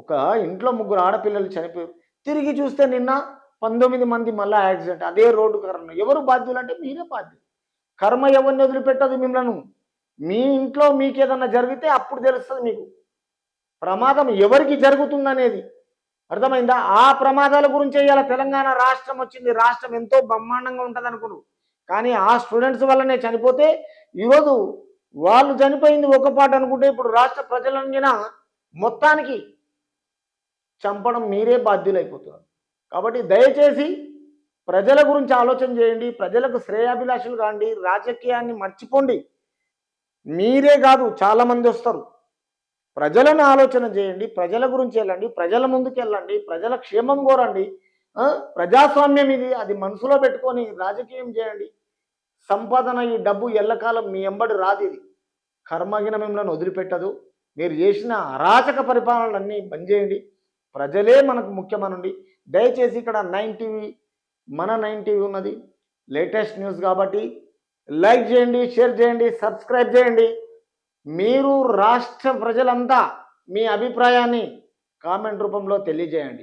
ఒక ఇంట్లో ముగ్గురు ఆడపిల్లలు చనిపోయారు. తిరిగి చూస్తే నిన్న 19 మంది మళ్ళా యాక్సిడెంట్. అదే రోడ్డు కర్మ. ఎవరు బాధ్యులంటే మీరే బాధ్యులు. కర్మ ఎవరిని వదిలిపెట్టదు మిమ్మలను. మీ ఇంట్లో మీకేదన్నా జరిగితే అప్పుడు తెలుస్తది మీకు. ప్రమాదం ఎవరికి జరుగుతుందనేది. అర్థమైందా? ఆ ప్రమాదాల గురించే ఇయాల తెలంగాణ రాష్ట్రం వచ్చింది. రాష్ట్రం ఎంతో బ్రహ్మాండంగా ఉంటదనుకున్నారు. కానీ ఆ స్టూడెంట్స్ వల్లనే చనిపోతే ఈరోజు వాళ్ళు చనిపోయింది ఒక పాట అనుకుంటే ఇప్పుడు రాష్ట్ర ప్రజలంగిన మొత్తానికి చంపడం మీరే బాధ్యులైపోతున్నారు. కాబట్టి దయచేసి ప్రజల గురించి ఆలోచన చేయండి. ప్రజలకు శ్రేయాభిలాషులు కాండి. రాజకీయాన్ని మర్చిపోండి. మీరే కాదు చాలామంది వస్తారు. ప్రజలను ఆలోచన చేయండి. ప్రజల గురించి వెళ్ళండి. ప్రజల ముందుకు వెళ్ళండి. ప్రజల క్షేమం కోరండి. ప్రజాస్వామ్యం ఇది. అది మనసులో పెట్టుకొని రాజకీయం చేయండి. సంపాదన ఈ డబ్బు ఎల్లకాలం మీ ఎంబడి రాదు. ఇది కర్మగిన మిమ్మల్ని వదిలిపెట్టదు. మీరు చేసిన అరాచక పరిపాలనలన్నీ బంద్ చేయండి. ప్రజలే మనకు ముఖ్యమనండి. దయచేసి ఇక్కడ 9 టీవీ మన 9 టీవీ ఉన్నది. లేటెస్ట్ న్యూస్ కాబట్టి లైక్ చేయండి, షేర్ చేయండి, సబ్స్క్రైబ్ చేయండి. మీరు రాష్ట్ర ప్రజలంతా మీ అభిప్రాయాన్ని కామెంట్ రూపంలో తెలియజేయండి.